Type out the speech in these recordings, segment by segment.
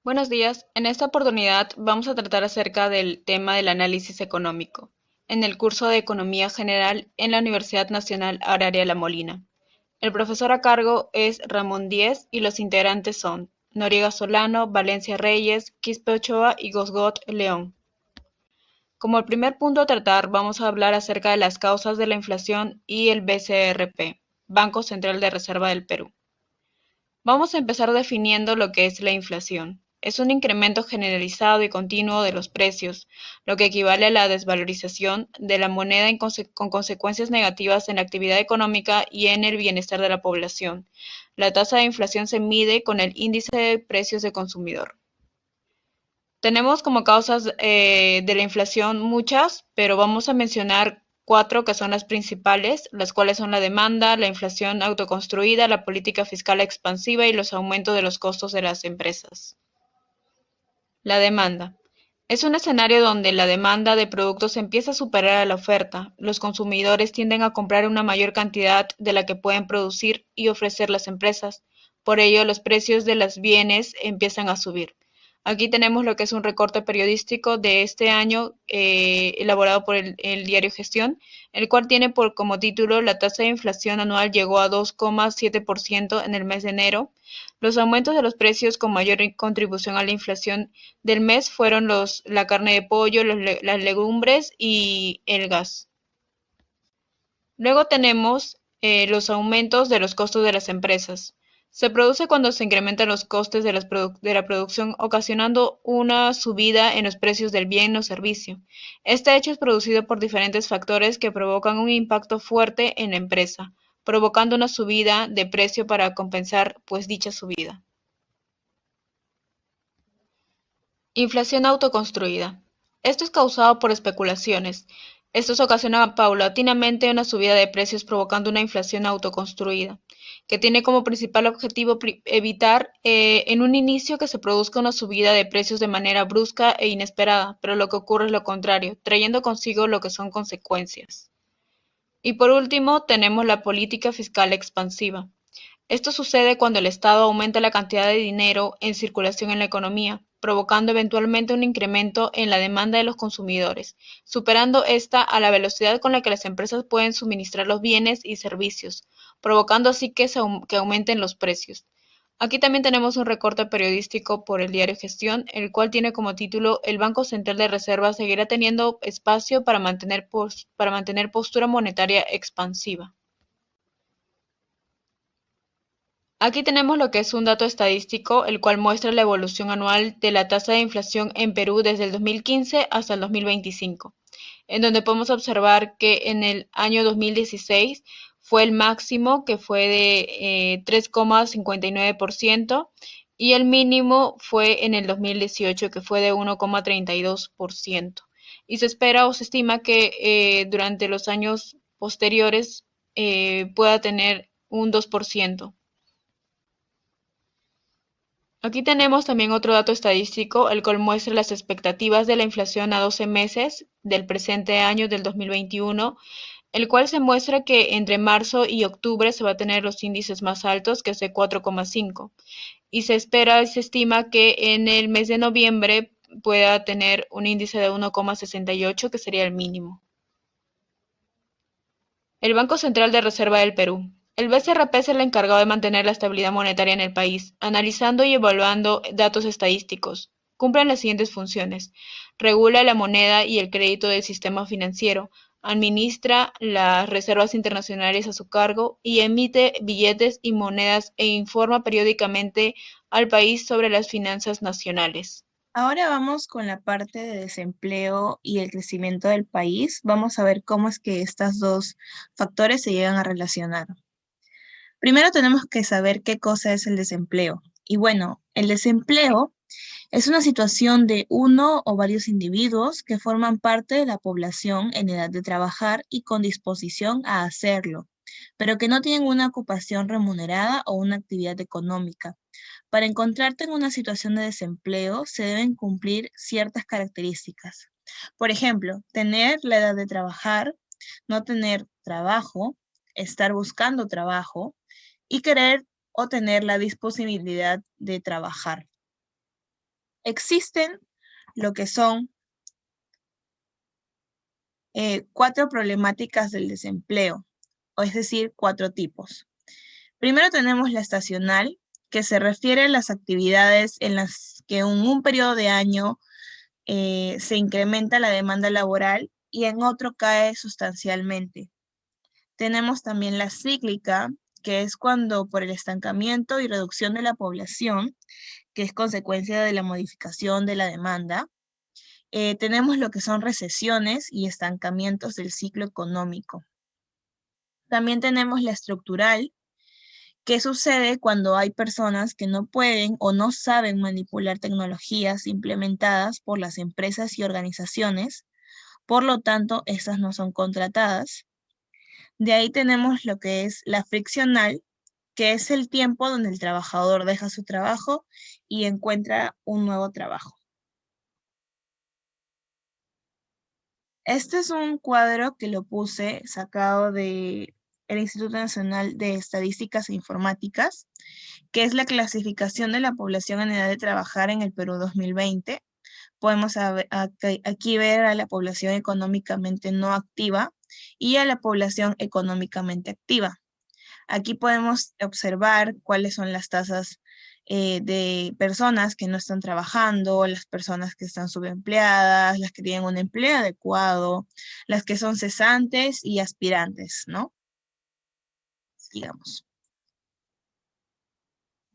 Buenos días. En esta oportunidad vamos a tratar acerca del tema del análisis económico, en el curso de Economía General en la Universidad Nacional Agraria La Molina. El profesor a cargo es Ramón Díez y los integrantes son Noriega Solano, Valencia Reyes, Quispe Ochoa y Gosgot León. Como el primer punto a tratar, vamos a hablar acerca de las causas de la inflación y el BCRP, Banco Central de Reserva del Perú. Vamos a empezar definiendo lo que es la inflación. Es un incremento generalizado y continuo de los precios, lo que equivale a la desvalorización de la moneda con consecuencias negativas en la actividad económica y en el bienestar de la población. La tasa de inflación se mide con el índice de precios de consumidor. Tenemos como causas de la inflación muchas, pero vamos a mencionar cuatro que son las principales, las cuales son la demanda, la inflación autoconstruida, la política fiscal expansiva y los aumentos de los costos de las empresas. La demanda. Es un escenario donde la demanda de productos empieza a superar a la oferta. Los consumidores tienden a comprar una mayor cantidad de la que pueden producir y ofrecer las empresas. Por ello, los precios de los bienes empiezan a subir. Aquí tenemos lo que es un recorte periodístico de este año elaborado por el diario Gestión, el cual tiene como título la tasa de inflación anual llegó a 2,7% en el mes de enero. Los aumentos de los precios con mayor contribución a la inflación del mes fueron la carne de pollo, las legumbres y el gas. Luego tenemos los aumentos de los costos de las empresas. Se produce cuando se incrementan los costes de la producción, ocasionando una subida en los precios del bien o servicio. Este hecho es producido por diferentes factores que provocan un impacto fuerte en la empresa, provocando una subida de precio para compensar pues dicha subida. Inflación autoconstruida. Esto es causado por especulaciones. Estos ocasionan paulatinamente una subida de precios provocando una inflación autoconstruida, que tiene como principal objetivo evitar en un inicio que se produzca una subida de precios de manera brusca e inesperada, pero lo que ocurre es lo contrario, trayendo consigo lo que son consecuencias. Y por último, tenemos la política fiscal expansiva. Esto sucede cuando el Estado aumenta la cantidad de dinero en circulación en la economía, provocando eventualmente un incremento en la demanda de los consumidores, superando esta a la velocidad con la que las empresas pueden suministrar los bienes y servicios, provocando así que aumenten los precios. Aquí también tenemos un recorte periodístico por el diario Gestión, el cual tiene como título El Banco Central de Reserva seguirá teniendo espacio para mantener postura monetaria expansiva. Aquí tenemos lo que es un dato estadístico, el cual muestra la evolución anual de la tasa de inflación en Perú desde el 2015 hasta el 2025, en donde podemos observar que en el año 2016 fue el máximo, que fue de 3,59%, y el mínimo fue en el 2018, que fue de 1,32%. Y se espera o se estima que durante los años posteriores pueda tener un 2%. Aquí tenemos también otro dato estadístico, el cual muestra las expectativas de la inflación a 12 meses del presente año del 2021, el cual se muestra que entre marzo y octubre se va a tener los índices más altos, que es de 4,5, y se espera y se estima que en el mes de noviembre pueda tener un índice de 1,68, que sería el mínimo. El Banco Central de Reserva del Perú. El BCRP es el encargado de mantener la estabilidad monetaria en el país, analizando y evaluando datos estadísticos. Cumplen las siguientes funciones: regula la moneda y el crédito del sistema financiero, administra las reservas internacionales a su cargo y emite billetes y monedas e informa periódicamente al país sobre las finanzas nacionales. Ahora vamos con la parte de desempleo y el crecimiento del país. Vamos a ver cómo es que estos dos factores se llegan a relacionar. Primero tenemos que saber qué cosa es el desempleo. Y bueno, el desempleo es una situación de uno o varios individuos que forman parte de la población en edad de trabajar y con disposición a hacerlo, pero que no tienen una ocupación remunerada o una actividad económica. Para encontrarte en una situación de desempleo, se deben cumplir ciertas características. Por ejemplo, tener la edad de trabajar, no tener trabajo, estar buscando trabajo y querer o tener la disponibilidad de trabajar. Existen lo que son 4 problemáticas del desempleo, o es decir, 4 tipos. Primero tenemos la estacional, que se refiere a las actividades en las que en un periodo de año se incrementa la demanda laboral y en otro cae sustancialmente. Tenemos también la cíclica, que es cuando por el estancamiento y reducción de la población, que es consecuencia de la modificación de la demanda, tenemos lo que son recesiones y estancamientos del ciclo económico. También tenemos la estructural. ¿Qué sucede cuando hay personas que no pueden o no saben manipular tecnologías implementadas por las empresas y organizaciones? Por lo tanto, estas no son contratadas. De ahí tenemos lo que es la friccional, que es el tiempo donde el trabajador deja su trabajo y encuentra un nuevo trabajo. Este es un cuadro que lo puse sacado de el Instituto Nacional de Estadísticas e Informáticas, que es la clasificación de la población en edad de trabajar en el Perú 2020. Podemos aquí ver a la población económicamente no activa y a la población económicamente activa. Aquí podemos observar cuáles son las tasas de personas que no están trabajando, las personas que están subempleadas, las que tienen un empleo adecuado, las que son cesantes y aspirantes, ¿no? Digamos.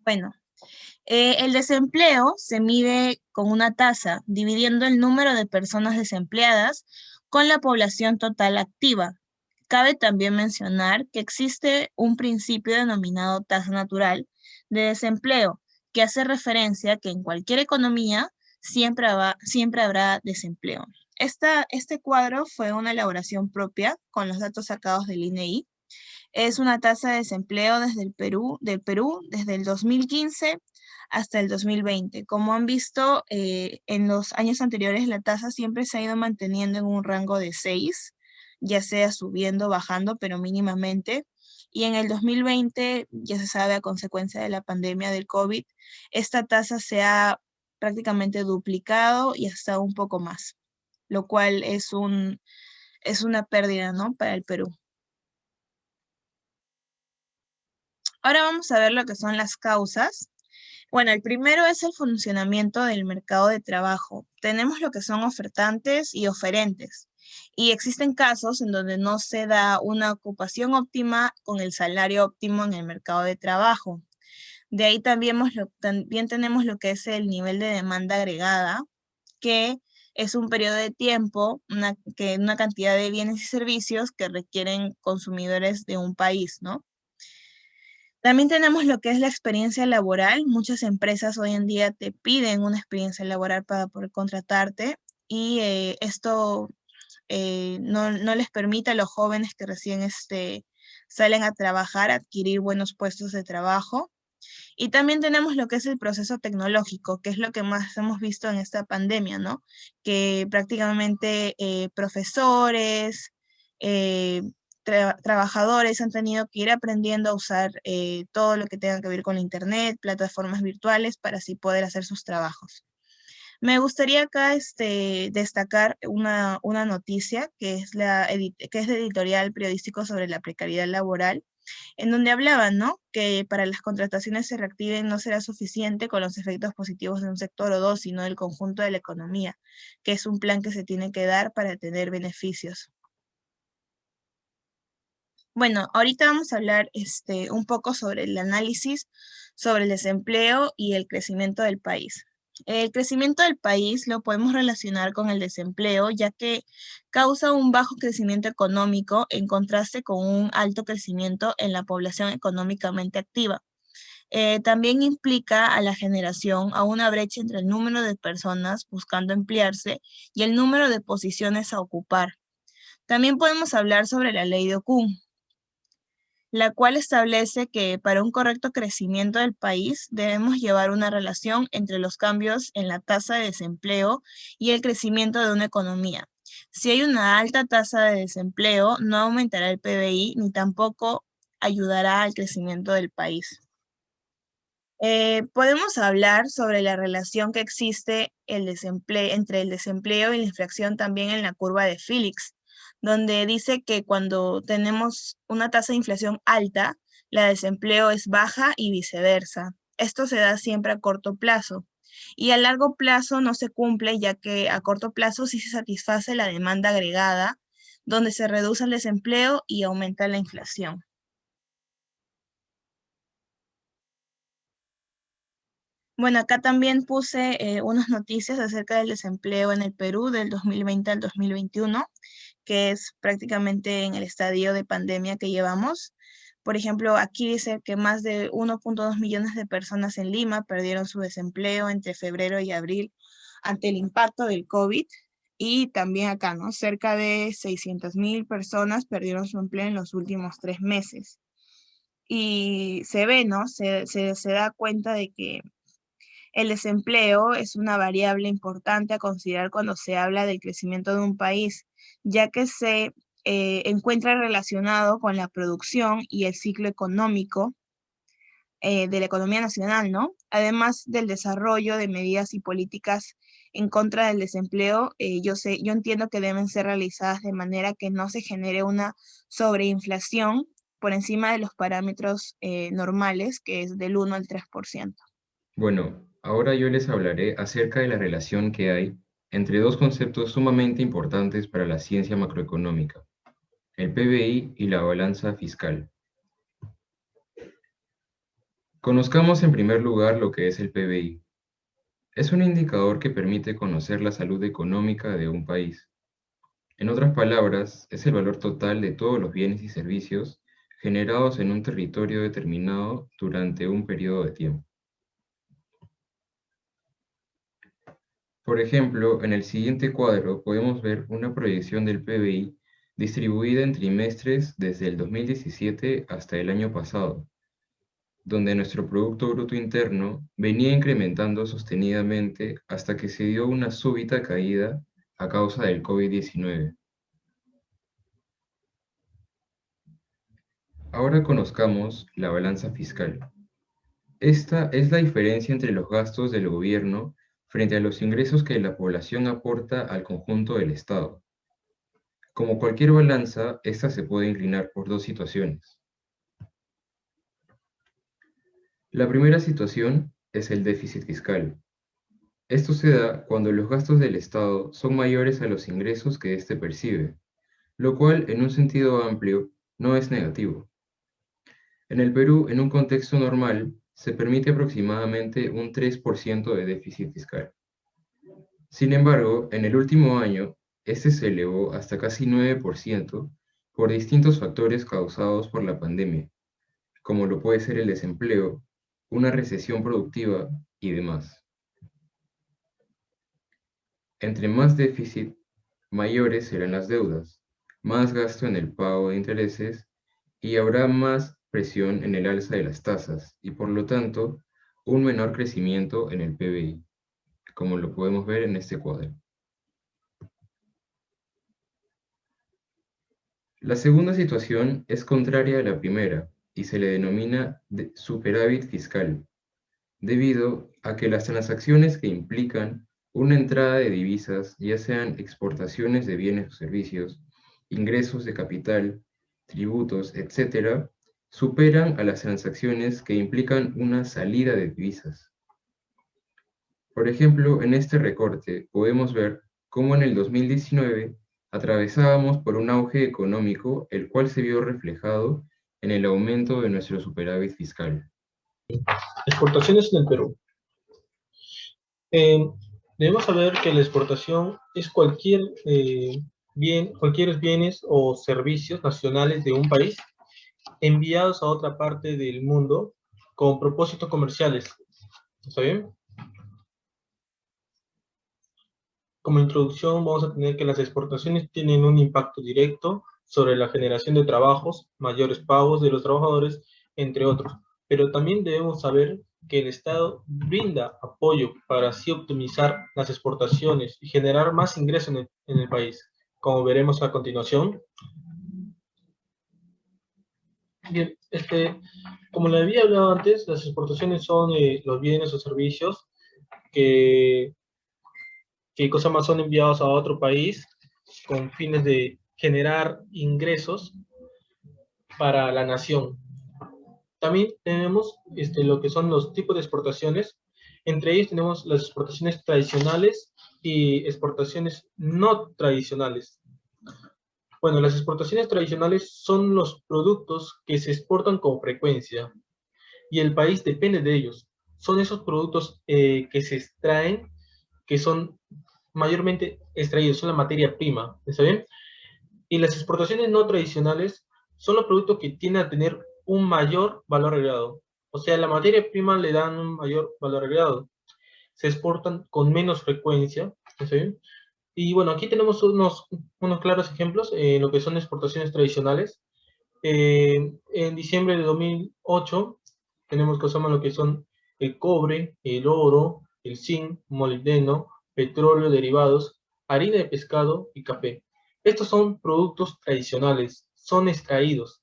Bueno, el desempleo se mide con una tasa, dividiendo el número de personas desempleadas con la población total activa. Cabe también mencionar que existe un principio denominado tasa natural de desempleo, que hace referencia a que en cualquier economía siempre habrá desempleo. Este cuadro fue una elaboración propia con los datos sacados del INEI. Es una tasa de desempleo del Perú desde el 2015 hasta el 2020. Como han visto, en los años anteriores la tasa siempre se ha ido manteniendo en un rango de 6, ya sea subiendo, bajando, pero mínimamente. Y en el 2020, ya se sabe, a consecuencia de la pandemia del COVID, esta tasa se ha prácticamente duplicado y hasta un poco más, lo cual es una pérdida, ¿no?, para el Perú. Ahora vamos a ver lo que son las causas. Bueno, el primero es el funcionamiento del mercado de trabajo. Tenemos lo que son ofertantes y oferentes. Y existen casos en donde no se da una ocupación óptima con el salario óptimo en el mercado de trabajo. De ahí también tenemos lo que es el nivel de demanda agregada, que es un periodo de tiempo, una cantidad de bienes y servicios que requieren consumidores de un país, ¿no? También tenemos lo que es la experiencia laboral. Muchas empresas hoy en día te piden una experiencia laboral para poder contratarte y esto no les permite a los jóvenes que recién salen a trabajar adquirir buenos puestos de trabajo. Y también tenemos lo que es el proceso tecnológico, que es lo que más hemos visto en esta pandemia, ¿no? Que prácticamente profesores, eh, trabajadores han tenido que ir aprendiendo a usar todo lo que tenga que ver con la internet, plataformas virtuales, para así poder hacer sus trabajos. Me gustaría acá destacar una noticia que es, que es de editorial periodístico sobre la precariedad laboral, en donde hablaban, ¿no?, que para las contrataciones se reactiven no será suficiente con los efectos positivos de un sector o dos, sino del conjunto de la economía, que es un plan que se tiene que dar para tener beneficios. Bueno, ahorita vamos a hablar un poco sobre el análisis sobre el desempleo y el crecimiento del país. El crecimiento del país lo podemos relacionar con el desempleo, ya que causa un bajo crecimiento económico en contraste con un alto crecimiento en la población económicamente activa. También implica a la generación a una brecha entre el número de personas buscando emplearse y el número de posiciones a ocupar. También podemos hablar sobre la ley de Okun, la cual establece que para un correcto crecimiento del país debemos llevar una relación entre los cambios en la tasa de desempleo y el crecimiento de una economía. Si hay una alta tasa de desempleo, no aumentará el PBI ni tampoco ayudará al crecimiento del país. Podemos hablar sobre la relación que existe entre el desempleo y la inflación también en la curva de Phillips, donde dice que cuando tenemos una tasa de inflación alta, la de desempleo es baja y viceversa. Esto se da siempre a corto plazo. Y a largo plazo no se cumple, ya que a corto plazo sí se satisface la demanda agregada, donde se reduce el desempleo y aumenta la inflación. Bueno, acá también puse unas noticias acerca del desempleo en el Perú del 2020 al 2021, que es prácticamente en el estadio de pandemia que llevamos. Por ejemplo, aquí dice que más de 1,2 millones de personas en Lima perdieron su desempleo entre febrero y abril ante el impacto del COVID. Y también acá, ¿no? Cerca de 600.000 personas perdieron su empleo en los últimos 3 meses. Y se ve, ¿no? Se da cuenta de que el desempleo es una variable importante a considerar cuando se habla del crecimiento de un país, ya que se encuentra relacionado con la producción y el ciclo económico de la economía nacional, ¿no? Además del desarrollo de medidas y políticas en contra del desempleo, yo entiendo que deben ser realizadas de manera que no se genere una sobreinflación por encima de los parámetros normales, que es del 1 al 3%. Bueno, ahora yo les hablaré acerca de la relación que hay entre dos conceptos sumamente importantes para la ciencia macroeconómica, el PBI y la balanza fiscal. Conozcamos en primer lugar lo que es el PBI. Es un indicador que permite conocer la salud económica de un país. En otras palabras, es el valor total de todos los bienes y servicios generados en un territorio determinado durante un periodo de tiempo. Por ejemplo, en el siguiente cuadro podemos ver una proyección del PBI distribuida en trimestres desde el 2017 hasta el año pasado, donde nuestro Producto Bruto Interno venía incrementando sostenidamente hasta que se dio una súbita caída a causa del COVID-19. Ahora conozcamos la balanza fiscal. Esta es la diferencia entre los gastos del gobierno frente a los ingresos que la población aporta al conjunto del Estado. Como cualquier balanza, esta se puede inclinar por dos situaciones. La primera situación es el déficit fiscal. Esto se da cuando los gastos del Estado son mayores a los ingresos que éste percibe, lo cual, en un sentido amplio, no es negativo. En el Perú, en un contexto normal, se permite aproximadamente un 3% de déficit fiscal. Sin embargo, en el último año, este se elevó hasta casi 9% por distintos factores causados por la pandemia, como lo puede ser el desempleo, una recesión productiva y demás. Entre más déficit, mayores serán las deudas, más gasto en el pago de intereses y habrá más presión en el alza de las tasas y por lo tanto un menor crecimiento en el PBI, como lo podemos ver en este cuadro. La segunda situación es contraria a la primera y se le denomina superávit fiscal, debido a que las transacciones que implican una entrada de divisas, ya sean exportaciones de bienes o servicios, ingresos de capital, tributos, etc., superan a las transacciones que implican una salida de divisas. Por ejemplo, en este recorte podemos ver cómo en el 2019 atravesábamos por un auge económico, el cual se vio reflejado en el aumento de nuestro superávit fiscal. Exportaciones en el Perú. Debemos saber que la exportación es cualquier bienes o servicios nacionales de un país enviados a otra parte del mundo con propósitos comerciales. ¿Está bien? Como introducción vamos a tener que las exportaciones tienen un impacto directo sobre la generación de trabajos, mayores pagos de los trabajadores, entre otros. Pero también debemos saber que el Estado brinda apoyo para así optimizar las exportaciones y generar más ingresos en el país, como veremos a continuación. Bien, como le había hablado antes, las exportaciones son los bienes o servicios que, cosa más son enviados a otro país con fines de generar ingresos para la nación. También tenemos lo que son los tipos de exportaciones. Entre ellos tenemos las exportaciones tradicionales y exportaciones no tradicionales. Bueno, las exportaciones tradicionales son los productos que se exportan con frecuencia y el país depende de ellos. Son esos productos que se extraen, que son mayormente extraídos, son la materia prima, ¿está bien? Y las exportaciones no tradicionales son los productos que tienden a tener un mayor valor agregado. O sea, la materia prima le dan un mayor valor agregado. Se exportan con menos frecuencia, ¿está bien? Y bueno, aquí tenemos unos claros ejemplos en lo que son exportaciones tradicionales. En diciembre de 2008 tenemos lo que son el cobre, el oro, el zinc, molibdeno, petróleo, derivados, harina de pescado y café. Estos son productos tradicionales, son extraídos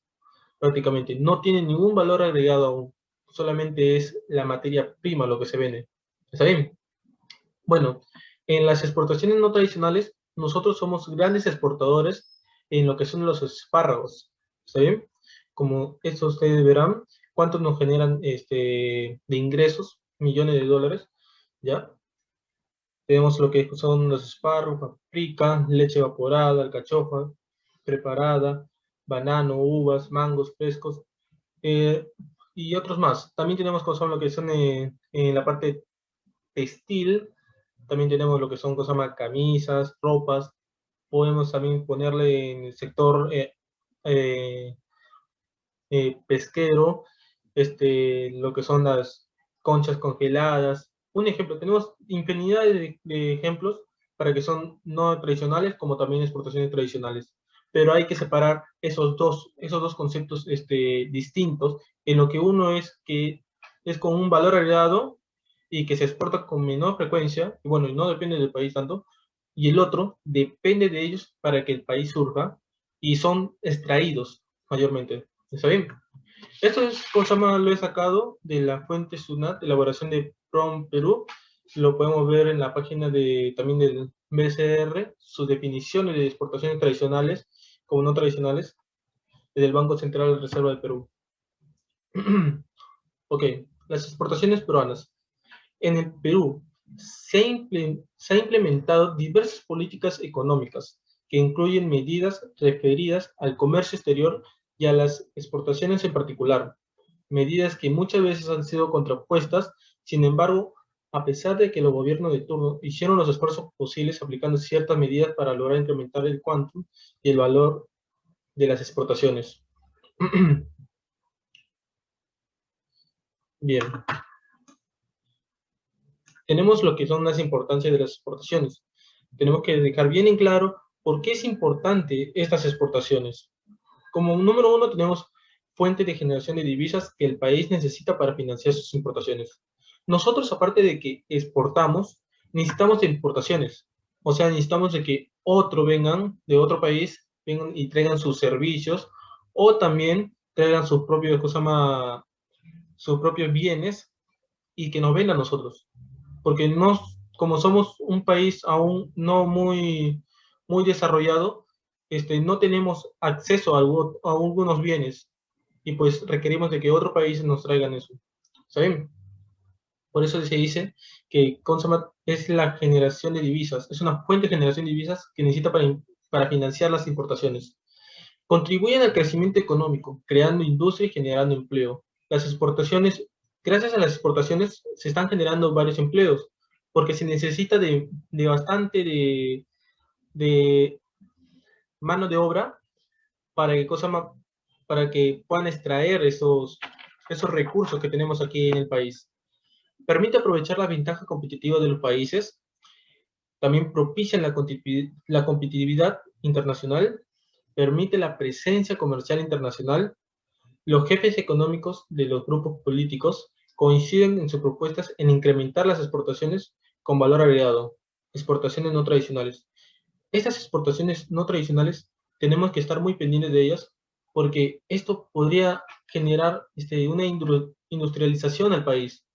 prácticamente, no tienen ningún valor agregado aún, solamente es la materia prima lo que se vende. ¿Está bien? Bueno, en las exportaciones no tradicionales, nosotros somos grandes exportadores en lo que son los espárragos. ¿Está bien? Como esto ustedes verán, cuántos nos generan de ingresos, millones de dólares, ¿ya? Tenemos lo que son los espárragos, paprika, leche evaporada, alcachofa, preparada, banano, uvas, mangos frescos, y otros más. También tenemos cosas lo que son en la parte textil, también tenemos lo que son cosas más camisas, ropas, podemos también ponerle en el sector eh, pesquero, lo que son las conchas congeladas. Un ejemplo, tenemos infinidad de ejemplos para que son no tradicionales como también exportaciones tradicionales. Pero hay que separar esos dos conceptos distintos, en lo que uno es que es con un valor agregado y que se exporta con menor frecuencia, y bueno, y no depende del país tanto, y el otro depende de ellos para que el país surja, y son extraídos mayormente. ¿Está bien? Esto es cosa más lo he sacado de la fuente SUNAT, elaboración de PROM Perú. Lo podemos ver en la página también del BCR, sus definiciones de exportaciones tradicionales como no tradicionales, del Banco Central de Reserva del Perú. Ok, las exportaciones peruanas. En el Perú se ha implementado diversas políticas económicas que incluyen medidas referidas al comercio exterior y a las exportaciones en particular, medidas que muchas veces han sido contrapuestas. Sin embargo, a pesar de que los gobiernos de turno hicieron los esfuerzos posibles aplicando ciertas medidas para lograr incrementar el quantum y el valor de las exportaciones. Bien. Tenemos lo que son las importancias de las exportaciones. Tenemos que dejar bien en claro por qué es importante estas exportaciones. Como número uno tenemos fuente de generación de divisas que el país necesita para financiar sus importaciones. Nosotros, aparte de que exportamos, necesitamos de importaciones. O sea, necesitamos de que vengan de otro país, vengan y traigan sus servicios, o también traigan sus propios bienes y que nos vendan a nosotros. Porque como somos un país aún no muy desarrollado, no tenemos acceso a algunos bienes y pues requerimos de que otros países nos traigan eso. ¿Saben? Por eso se dice que Consumat es la generación de divisas, es una fuente de generación de divisas que necesita para financiar las importaciones. Contribuyen al crecimiento económico, creando industria y generando empleo. Las exportaciones, gracias a las exportaciones, se están generando varios empleos, porque se necesita de bastante de mano de obra para que puedan extraer esos recursos que tenemos aquí en el país. Permite aprovechar la ventaja competitiva de los países, también propician la competitividad internacional, permite la presencia comercial internacional. Los jefes económicos de los grupos políticos coinciden en sus propuestas en incrementar las exportaciones con valor agregado, exportaciones no tradicionales. Estas exportaciones no tradicionales tenemos que estar muy pendientes de ellas porque esto podría generar una industrialización al país.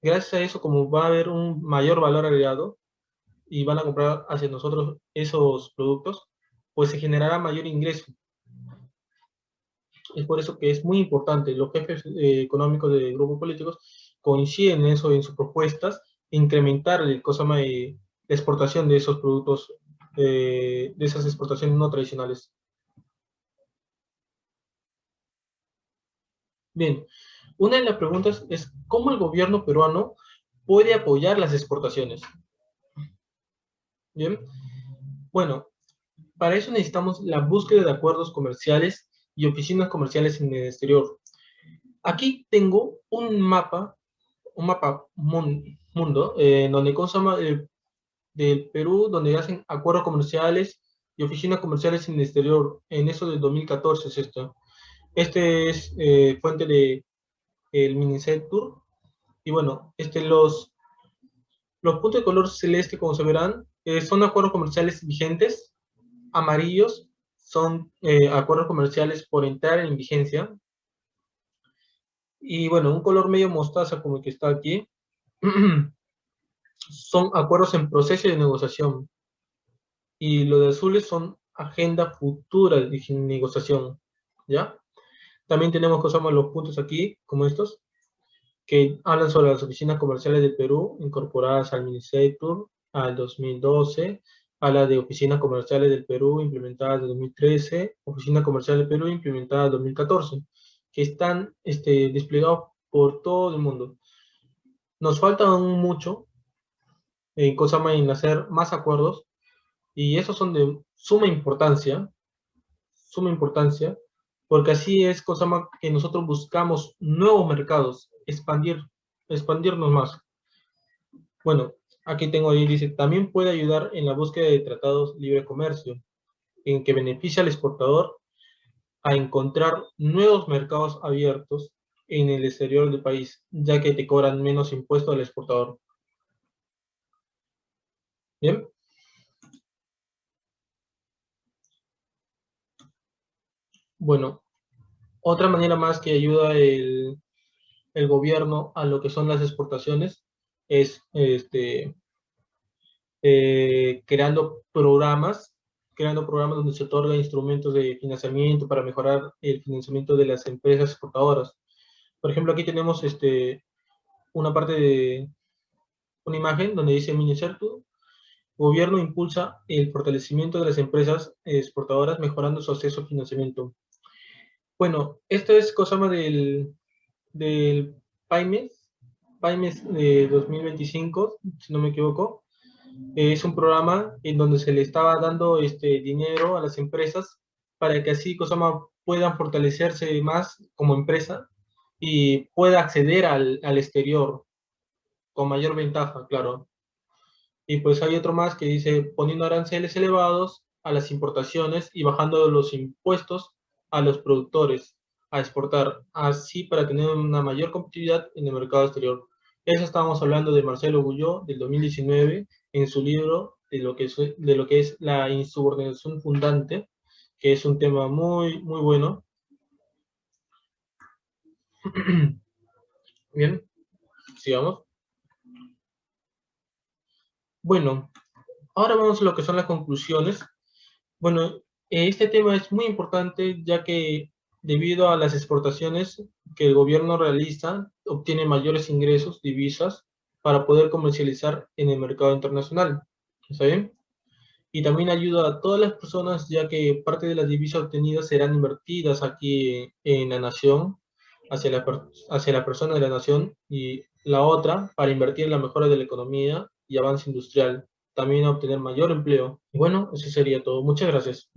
Gracias a eso, como va a haber un mayor valor agregado y van a comprar hacia nosotros esos productos, pues se generará mayor ingreso. Es por eso que es muy importante. Los jefes económicos de grupos políticos coinciden en eso, en sus propuestas, incrementar la exportación de esos productos, de esas exportaciones no tradicionales. Bien, una de las preguntas es ¿cómo el gobierno peruano puede apoyar las exportaciones? Bien, bueno, para eso necesitamos la búsqueda de acuerdos comerciales y oficinas comerciales en el exterior. Aquí tengo un mapa mundo, donde consta del Perú, donde hacen acuerdos comerciales y oficinas comerciales en el exterior. En eso del 2014 es esto. Este es fuente de el Minicetour. Y bueno, los puntos de color celeste, como se verán, son acuerdos comerciales vigentes. Amarillos son acuerdos comerciales por entrar en vigencia. Y bueno, un color medio mostaza como el que está aquí, son acuerdos en proceso de negociación. Y los de azules son agenda futura de negociación, ¿ya? También tenemos los puntos aquí, como estos, que hablan sobre las oficinas comerciales del Perú, incorporadas al Minicetour al 2012, habla de oficinas comerciales del Perú implementadas en 2013, oficina comercial del Perú implementada en 2014, que están desplegados por todo el mundo. Nos falta aún mucho en hacer más acuerdos, y esos son de suma importancia, porque así es que nosotros buscamos nuevos mercados, expandirnos más. Bueno, aquí tengo ahí, dice, también puede ayudar en la búsqueda de tratados de libre comercio, en que beneficia al exportador a encontrar nuevos mercados abiertos en el exterior del país, ya que te cobran menos impuestos al exportador. Bien. Bueno, otra manera más que ayuda el gobierno a lo que son las exportaciones es creando programas donde se otorgan instrumentos de financiamiento para mejorar el financiamiento de las empresas exportadoras. Por ejemplo, aquí tenemos una parte de una imagen donde dice Minicetour, gobierno impulsa el fortalecimiento de las empresas exportadoras mejorando su acceso a financiamiento. Bueno, esto es cosa más del PAIMES de 2025, si no me equivoco. Es un programa en donde se le estaba dando dinero a las empresas para que así puedan fortalecerse más como empresa y pueda acceder al exterior con mayor ventaja, claro. Y pues hay otro más que dice poniendo aranceles elevados a las importaciones y bajando los impuestos a los productores a exportar, así para tener una mayor competitividad en el mercado exterior. Eso estábamos hablando de Marcelo Guyot del 2019 en su libro de lo que es la insubordinación fundante, que es un tema muy, muy bueno. Bien, sigamos. Bueno, ahora vamos a lo que son las conclusiones. Bueno, este tema es muy importante ya que debido a las exportaciones que el gobierno realiza, obtiene mayores ingresos, divisas, para poder comercializar en el mercado internacional. ¿Está bien? Y también ayuda a todas las personas ya que parte de las divisas obtenidas serán invertidas aquí en la nación, hacia la persona de la nación, y la otra para invertir en la mejora de la economía y avance industrial, también a obtener mayor empleo. Y bueno, eso sería todo. Muchas gracias.